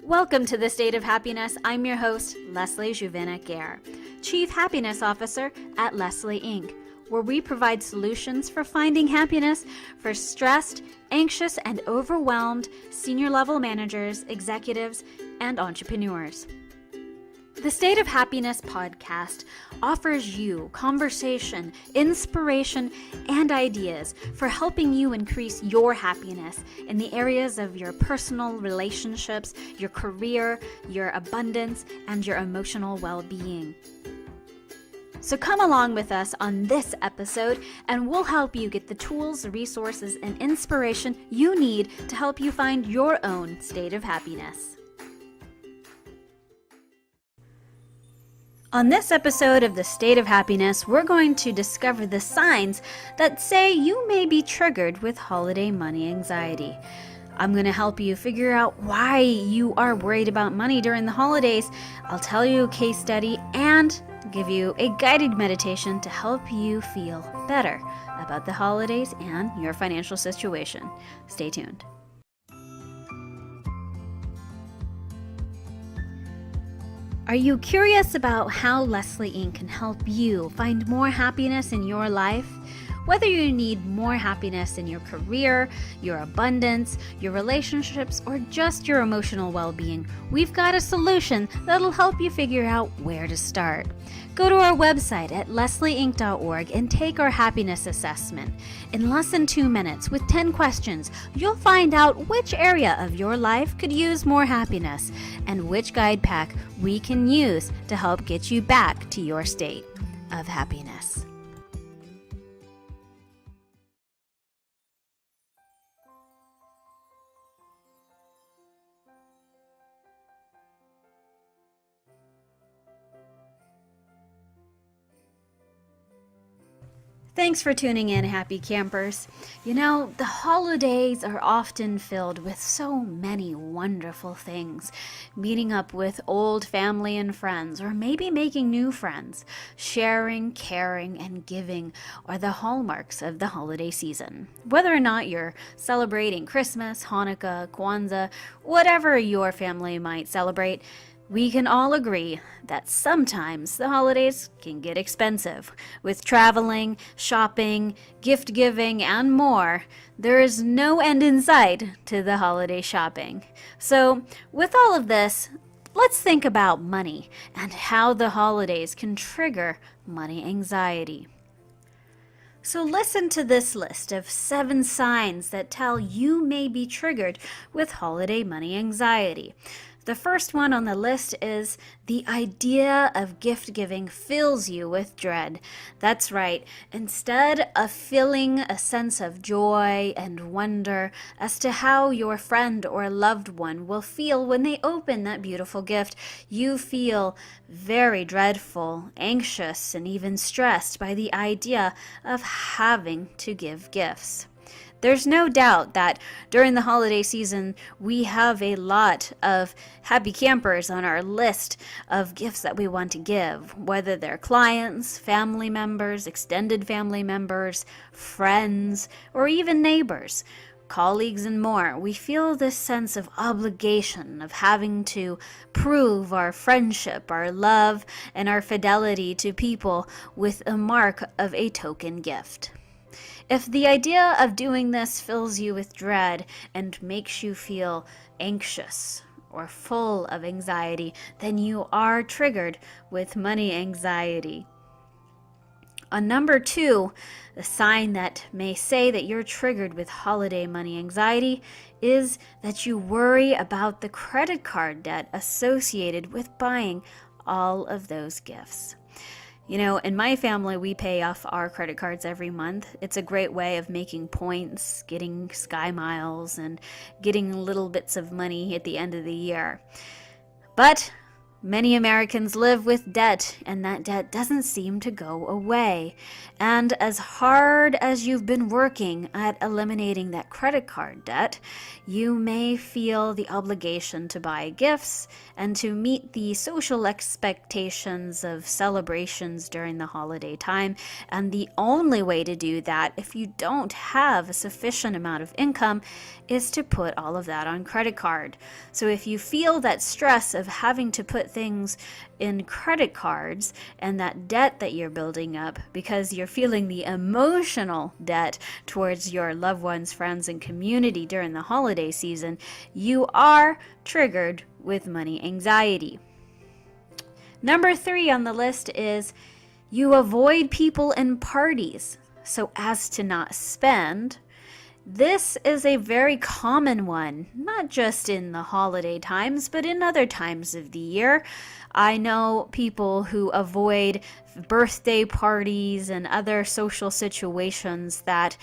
Welcome to the State of Happiness. I'm your host, Leslie Juvin-Acker, Chief Happiness Officer at Leslie Inc., where we provide solutions for finding happiness for stressed, anxious, and overwhelmed senior-level managers, executives, and entrepreneurs. The State of Happiness podcast offers you conversation, inspiration, and ideas for helping you increase your happiness in the areas of your personal relationships, your career, your abundance, and your emotional well-being. So come along with us on this episode, and we'll help you get the tools, resources, and inspiration you need to help you find your own state of happiness. On this episode of The State of Happiness, we're going to discover the signs that say you may be triggered with holiday money anxiety. I'm going to help you figure out why you are worried about money during the holidays. I'll tell you a case study and give you a guided meditation to help you feel better about the holidays and your financial situation. Stay tuned. Are you curious about how Leslie Inc. can help you find more happiness in your life? Whether you need more happiness in your career, your abundance, your relationships, or just your emotional well-being, we've got a solution that'll help you figure out where to start. Go to our website at leslieinc.org and take our happiness assessment. In less than 2 minutes, with 10 questions, you'll find out which area of your life could use more happiness and which guide pack we can use to help get you back to your state of happiness. Thanks for tuning in, happy campers. You know, the holidays are often filled with so many wonderful things. Meeting up with old family and friends, or maybe making new friends. Sharing, caring, and giving are the hallmarks of the holiday season. Whether or not you're celebrating Christmas, Hanukkah, Kwanzaa, whatever your family might celebrate, we can all agree that sometimes the holidays can get expensive. With traveling, shopping, gift giving, and more, there is no end in sight to the holiday shopping. So, with all of this, let's think about money and how the holidays can trigger money anxiety. So listen to this list of 7 signs that tell you may be triggered with holiday money anxiety. The first one on the list is the idea of gift giving fills you with dread. That's right. Instead of feeling a sense of joy and wonder as to how your friend or loved one will feel when they open that beautiful gift, you feel very dreadful, anxious, and even stressed by the idea of having to give gifts. There's no doubt that during the holiday season, we have a lot of happy campers on our list of gifts that we want to give, whether they're clients, family members, extended family members, friends, or even neighbors, colleagues, and more. We feel this sense of obligation of having to prove our friendship, our love, and our fidelity to people with a mark of a token gift. If the idea of doing this fills you with dread and makes you feel anxious or full of anxiety, then you are triggered with money anxiety. On number 2, the sign that may say that you're triggered with holiday money anxiety is that you worry about the credit card debt associated with buying all of those gifts. You know, in my family, we pay off our credit cards every month. It's a great way of making points, getting sky miles, and getting little bits of money at the end of the year. But Many Americans live with debt, and that debt doesn't seem to go away. And as hard as you've been working at eliminating that credit card debt, you may feel the obligation to buy gifts and to meet the social expectations of celebrations during the holiday time. And the only way to do that, if you don't have a sufficient amount of income, is to put all of that on credit card. So if you feel that stress of having to put things in credit cards and that debt that you're building up because you're feeling the emotional debt towards your loved ones, friends, and community during the holiday season, you are triggered with money anxiety. Number 3 on the list is you avoid people and parties so as to not spend. This is a very common one, not just in the holiday times, but in other times of the year. I know people who avoid birthday parties and other social situations that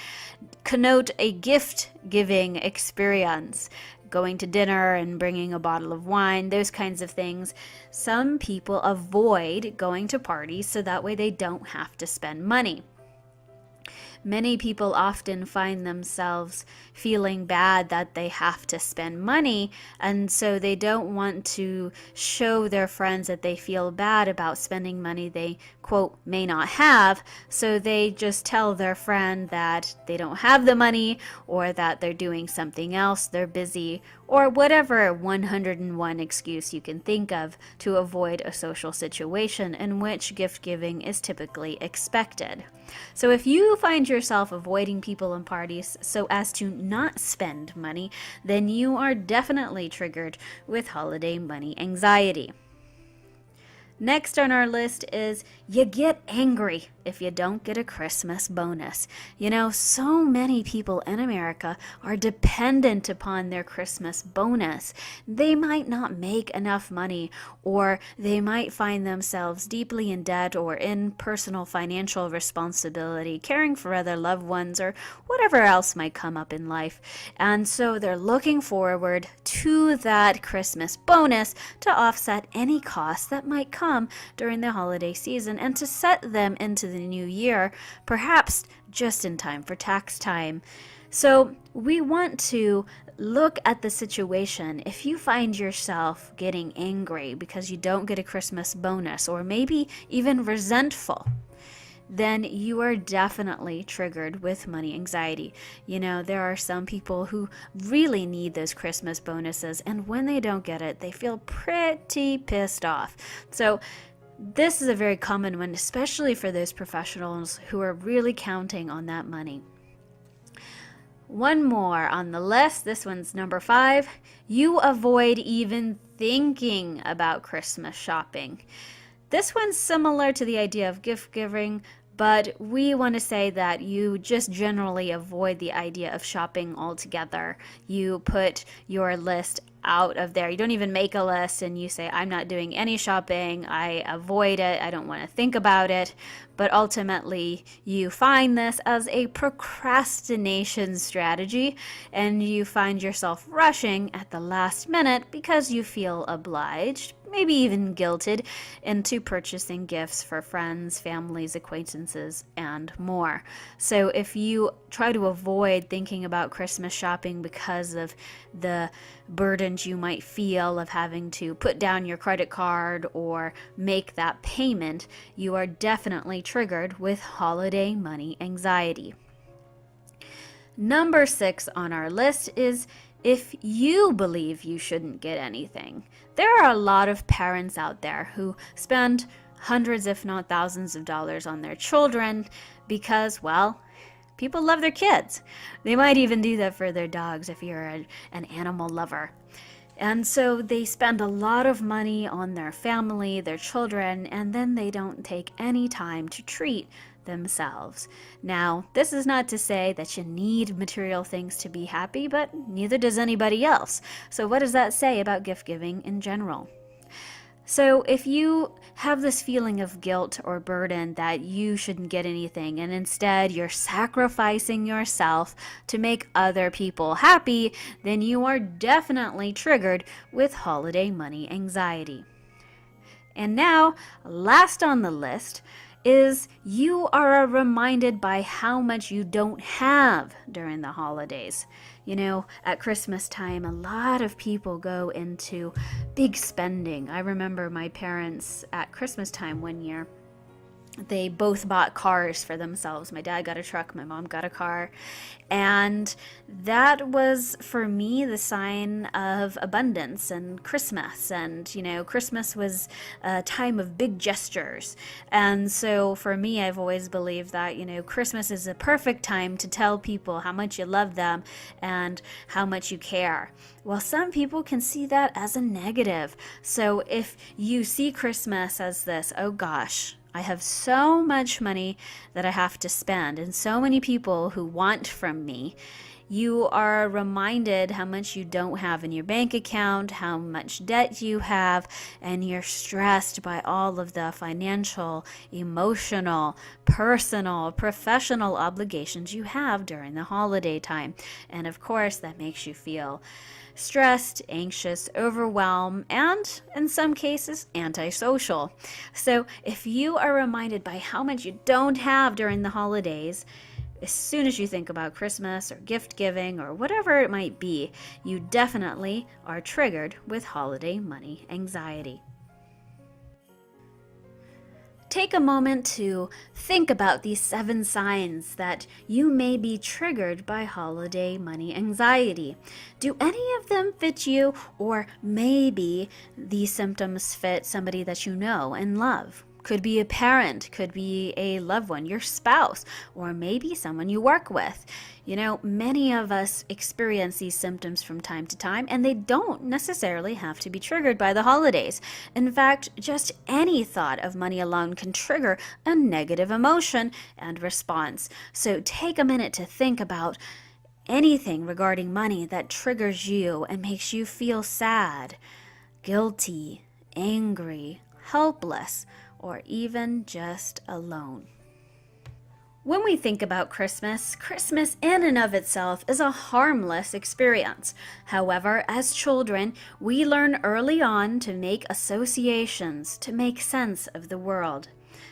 connote a gift-giving experience. Going to dinner and bringing a bottle of wine, those kinds of things. Some people avoid going to parties so that way they don't have to spend money. Many people often find themselves feeling bad that they have to spend money, and so they don't want to show their friends that they feel bad about spending money they, quote, may not have, so they just tell their friend that they don't have the money or that they're doing something else, they're busy, or whatever 101 excuse you can think of to avoid a social situation in which gift giving is typically expected. So if you find yourself avoiding people and parties so as to not spend money, then you are definitely triggered with holiday money anxiety. Next on our list is you get angry if you don't get a Christmas bonus. You know, so many people in America are dependent upon their Christmas bonus. They might not make enough money, or they might find themselves deeply in debt or in personal financial responsibility, caring for other loved ones, or whatever else might come up in life. And so they're looking forward to that Christmas bonus to offset any costs that might come during the holiday season and to set them into the new year, perhaps just in time for tax time. So we want to look at the situation. If you find yourself getting angry because you don't get a Christmas bonus, or maybe even resentful, then you are definitely triggered with money anxiety. You know, there are some people who really need those Christmas bonuses, and when they don't get it, they feel pretty pissed off. So this is a very common one, especially for those professionals who are really counting on that money. One more on the list. This one's number 5. You avoid even thinking about Christmas shopping. This one's similar to the idea of gift giving, but we want to say that you just generally avoid the idea of shopping altogether. You put your list out of there. You don't even make a list and you say, I'm not doing any shopping. I avoid it. I don't want to think about it. But ultimately, you find this as a procrastination strategy, and you find yourself rushing at the last minute because you feel obliged, maybe even guilted, into purchasing gifts for friends, families, acquaintances, and more. So if you try to avoid thinking about Christmas shopping because of the burdens you might feel of having to put down your credit card or make that payment, you are definitely triggered with holiday money anxiety. Number 6 on our list is if you believe you shouldn't get anything. There are a lot of parents out there who spend hundreds, if not thousands of dollars on their children because, well, people love their kids. They might even do that for their dogs if you're an animal lover. And so they spend a lot of money on their family, their children, and then they don't take any time to treat themselves. Now, this is not to say that you need material things to be happy, but neither does anybody else. So what does that say about gift giving in general? So if you have this feeling of guilt or burden that you shouldn't get anything, and instead you're sacrificing yourself to make other people happy, then you are definitely triggered with holiday money anxiety. And now, last on the list is you are reminded by how much you don't have during the holidays. You know, at Christmas time, a lot of people go into big spending. I remember my parents at Christmas time one year. They both bought cars for themselves. My dad got a truck, my mom got a car. And that was, for me, the sign of abundance and Christmas. And, you know, Christmas was a time of big gestures. And so for me, I've always believed that, you know, Christmas is a perfect time to tell people how much you love them and how much you care. Well, some people can see that as a negative. So if you see Christmas as this, oh gosh, I have so much money that I have to spend and so many people who want from me, you are reminded how much you don't have in your bank account, how much debt you have, and you're stressed by all of the financial, emotional, personal, professional obligations you have during the holiday time. And of course, that makes you feel stressed, anxious, overwhelmed, and in some cases, antisocial. So if you are reminded by how much you don't have during the holidays, as soon as you think about Christmas or gift giving or whatever it might be, you definitely are triggered with holiday money anxiety. Take a moment to think about these 7 signs that you may be triggered by holiday money anxiety. Do any of them fit you, or maybe these symptoms fit somebody that you know and love? Could be a parent, could be a loved one, your spouse, or maybe someone you work with. You know, many of us experience these symptoms from time to time, and they don't necessarily have to be triggered by the holidays. In fact, just any thought of money alone can trigger a negative emotion and response. So take a minute to think about anything regarding money that triggers you and makes you feel sad, guilty, angry, helpless, or even just alone. When we think about Christmas, Christmas in and of itself is a harmless experience. However, as children, we learn early on to make associations, to make sense of the world.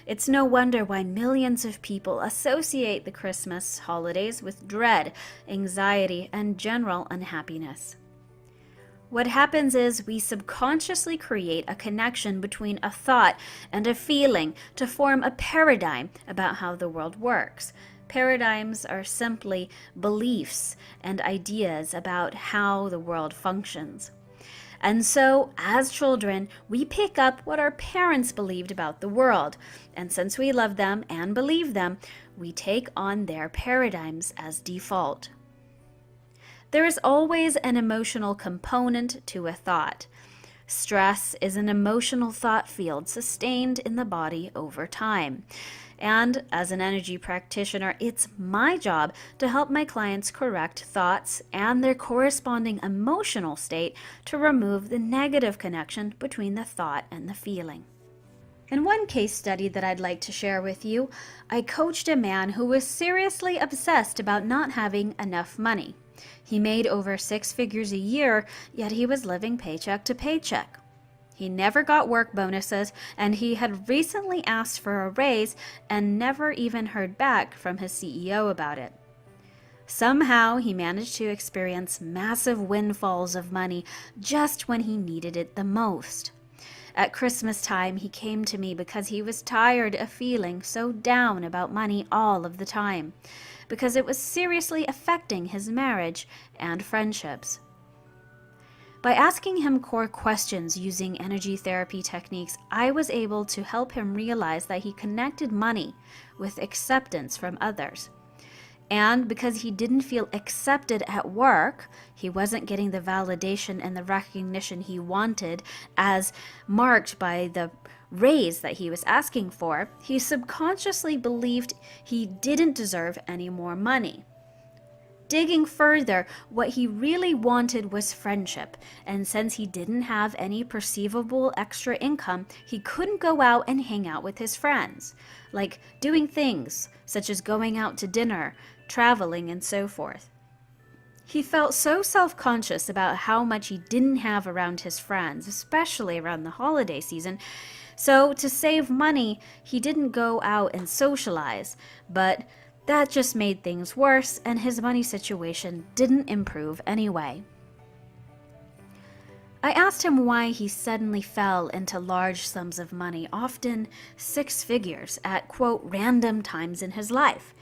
It's no wonder why millions of people associate the Christmas holidays with dread, anxiety, and general unhappiness. What happens is we subconsciously create a connection between a thought and a feeling to form a paradigm about how the world works. Paradigms are simply beliefs and ideas about how the world functions. And so, as children, we pick up what our parents believed about the world. And since we love them and believe them, we take on their paradigms as default. There is always an emotional component to a thought. Stress is an emotional thought field sustained in the body over time. And as an energy practitioner, it's my job to help my clients correct thoughts and their corresponding emotional state to remove the negative connection between the thought and the feeling. In one case study that I'd like to share with you, I coached a man who was seriously obsessed about not having enough money. He made over 6 figures a year, yet he was living paycheck to paycheck. He never got work bonuses, and he had recently asked for a raise and never even heard back from his CEO about it. Somehow, he managed to experience massive windfalls of money just when he needed it the most. At Christmas time, he came to me because he was tired of feeling so down about money all of the time, because it was seriously affecting his marriage and friendships. By asking him core questions using energy therapy techniques, I was able to help him realize that he connected money with acceptance from others. And because he didn't feel accepted at work, he wasn't getting the validation and the recognition he wanted as marked by the raise that he was asking for, he subconsciously believed he didn't deserve any more money. Digging further, what he really wanted was friendship, and since he didn't have any perceivable extra income, he couldn't go out and hang out with his friends, like doing things such as going out to dinner, traveling, and so forth. He felt so self-conscious about how much he didn't have around his friends, especially around the holiday season, So to save money, he didn't go out and socialize, but that just made things worse, and his money situation didn't improve anyway. I asked him why he suddenly fell into large sums of money, often 6 figures, at, quote, random times in his life.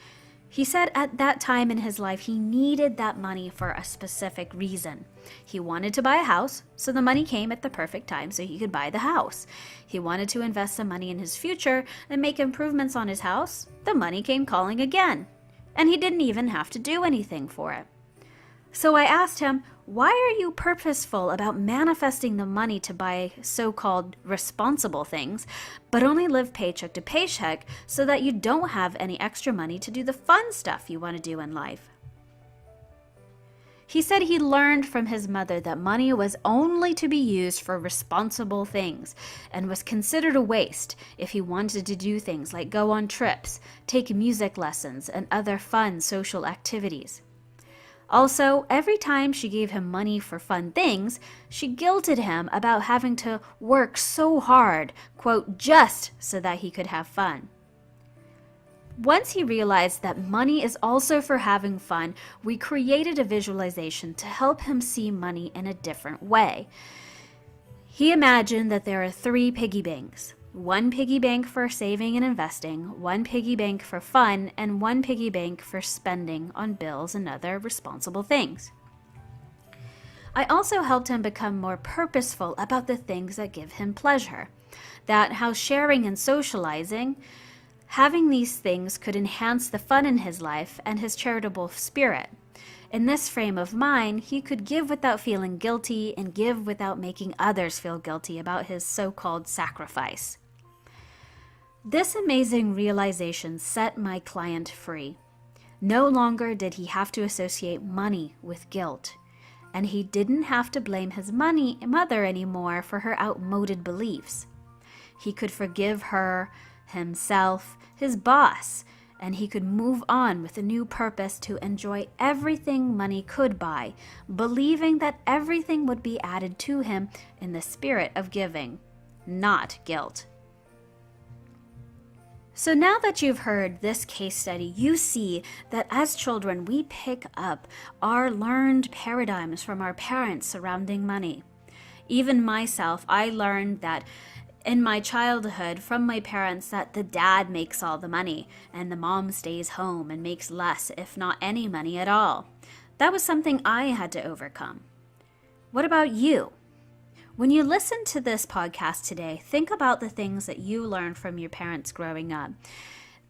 He said at that time in his life he needed that money for a specific reason. He wanted to buy a house, so the money came at the perfect time so he could buy the house. He wanted to invest some money in his future and make improvements on his house. The money came calling again, and he didn't even have to do anything for it. So I asked him, why are you purposeful about manifesting the money to buy so-called responsible things, but only live paycheck to paycheck so that you don't have any extra money to do the fun stuff you want to do in life? He said he learned from his mother that money was only to be used for responsible things and was considered a waste if he wanted to do things like go on trips, take music lessons, and other fun social activities. Also, every time she gave him money for fun things, she guilted him about having to work so hard, quote, just so that he could have fun. Once he realized that money is also for having fun, we created a visualization to help him see money in a different way. He imagined that there are 3 piggy banks. 1 piggy bank for saving and investing, 1 piggy bank for fun, and 1 piggy bank for spending on bills and other responsible things. I also helped him become more purposeful about the things that give him pleasure. That how sharing and socializing, having these things could enhance the fun in his life and his charitable spirit. In this frame of mind, he could give without feeling guilty and give without making others feel guilty about his so-called sacrifice. This amazing realization set my client free. No longer did he have to associate money with guilt, and he didn't have to blame his mother anymore for her outmoded beliefs. He could forgive her, himself, his boss, and he could move on with a new purpose to enjoy everything money could buy, believing that everything would be added to him in the spirit of giving, not guilt. So now that you've heard this case study, you see that as children, we pick up our learned paradigms from our parents surrounding money. Even myself, I learned that in my childhood from my parents that the dad makes all the money and the mom stays home and makes less, if not any money at all. That was something I had to overcome. What about you? When you listen to this podcast today, think about the things that you learned from your parents growing up.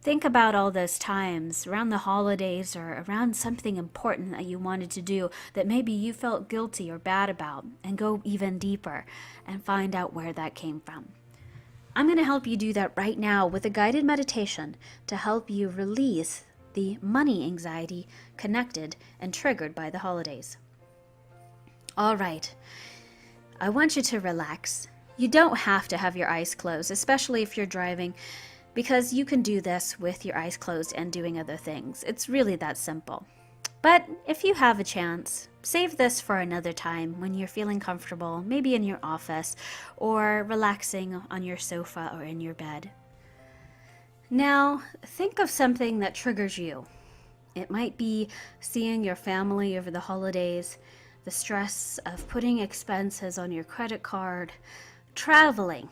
Think about all those times around the holidays or around something important that you wanted to do that maybe you felt guilty or bad about, and go even deeper and find out where that came from. I'm going to help you do that right now with a guided meditation to help you release the money anxiety connected and triggered by the holidays. All right. I want you to relax. You don't have to have your eyes closed, especially if you're driving, because you can do this with your eyes closed and doing other things. It's really that simple. But if you have a chance, save this for another time when you're feeling comfortable, maybe in your office or relaxing on your sofa or in your bed. Now, think of something that triggers you. It might be seeing your family over the holidays, the stress of putting expenses on your credit card, traveling,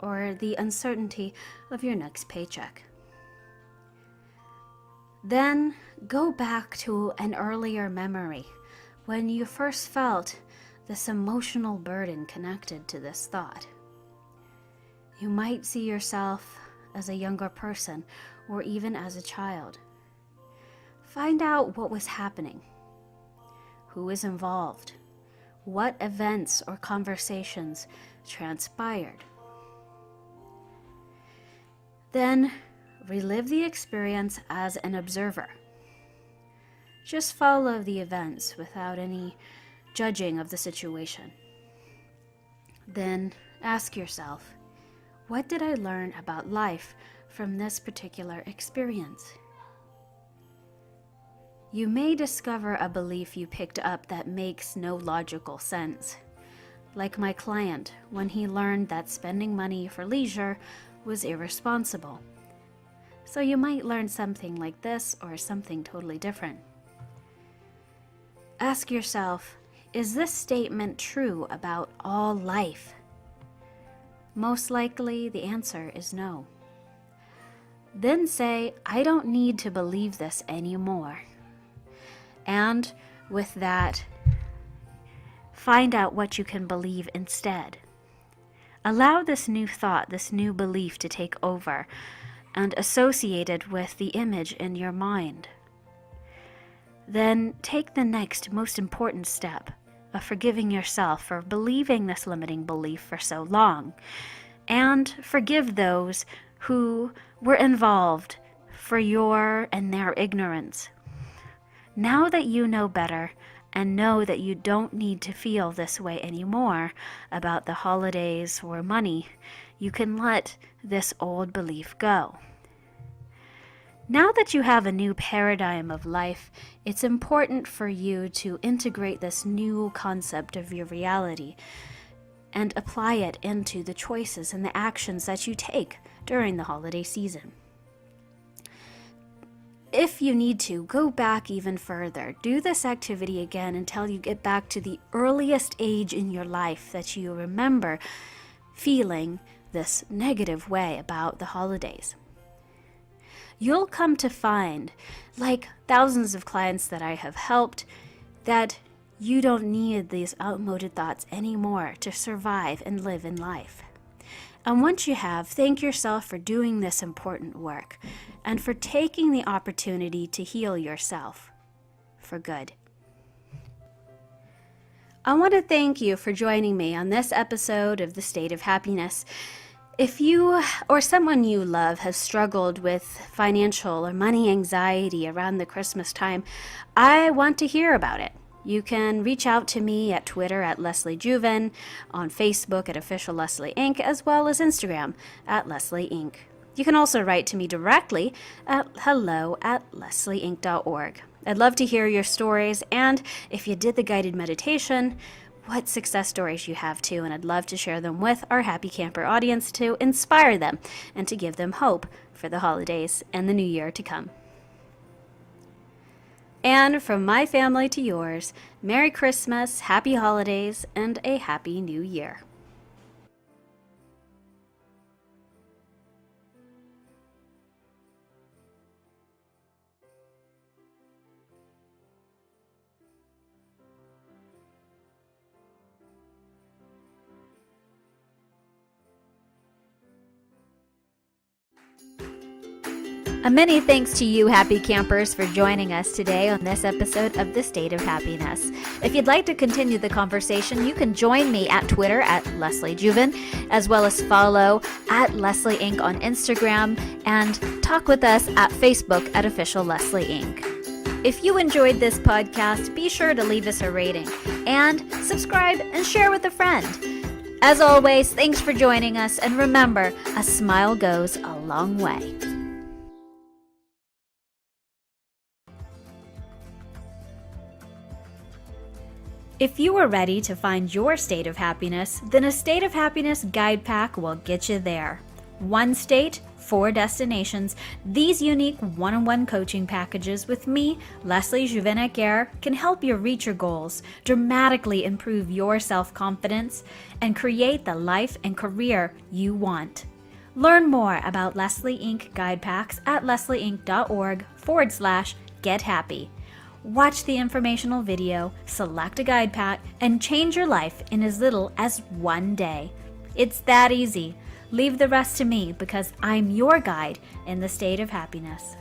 or the uncertainty of your next paycheck. Then go back to an earlier memory when you first felt this emotional burden connected to this thought. You might see yourself as a younger person or even as a child. Find out what was happening. Who is involved? What events or conversations transpired? Then relive the experience as an observer. Just follow the events without any judging of the situation. Then ask yourself, what did I learn about life from this particular experience? You may discover a belief you picked up that makes no logical sense. like my client when he learned that spending money for leisure was irresponsible. So you might learn something like this or something totally different. Ask yourself, is this statement true about all life? Most likely the answer is no. Then say, I don't need to believe this anymore. And with that, find out what you can believe instead. Allow this new thought, this new belief to take over and associate it with the image in your mind. Then take the next most important step of forgiving yourself for believing this limiting belief for so long, and forgive those who were involved for your and their ignorance. Now that you know better and know that you don't need to feel this way anymore about the holidays or money, you can let this old belief go. Now that you have a new paradigm of life, it's important for you to integrate this new concept of your reality and apply it into the choices and the actions that you take during the holiday season. If you need to, go back even further. Do this activity again until you get back to the earliest age in your life that you remember feeling this negative way about the holidays. You'll come to find, like thousands of clients that I have helped, that you don't need these outmoded thoughts anymore to survive and live in life. And once you have, thank yourself for doing this important work and for taking the opportunity to heal yourself for good. I want to thank you for joining me on this episode of The State of Happiness. If you or someone you love has struggled with financial or money anxiety around the Christmas time, I want to hear about it. You can reach out to me at Twitter at Leslie Juvin, on Facebook at Official Leslie Inc., as well as Instagram at Leslie Inc. You can also write to me directly at hello@leslieinc.org. I'd love to hear your stories, and if you did the guided meditation, what success stories you have too, and I'd love to share them with our Happy Camper audience to inspire them and to give them hope for the holidays and the new year to come. And from my family to yours, Merry Christmas, Happy Holidays, and a Happy New Year. A many thanks to you, Happy Campers, for joining us today on this episode of The State of Happiness. If you'd like to continue the conversation, you can join me at Twitter at Leslie Juvin, as well as follow at Leslie Inc. on Instagram, and talk with us at Facebook at Official Leslie Inc. If you enjoyed this podcast, be sure to leave us a rating and subscribe and share with a friend. As always, thanks for joining us, and remember, a smile goes a long way. If you are ready to find your state of happiness, then a State of Happiness guide pack will get you there. 1 state, 4 destinations. These unique one-on-one coaching packages with me, Leslie Juvin-Acker, can help you reach your goals, dramatically improve your self-confidence, and create the life and career you want. Learn more about Leslie Inc. guide packs at leslieinc.org/gethappy. Watch the informational video, select a guide pack, and change your life in as little as 1 day. It's that easy. Leave the rest to me because I'm your guide in the state of happiness.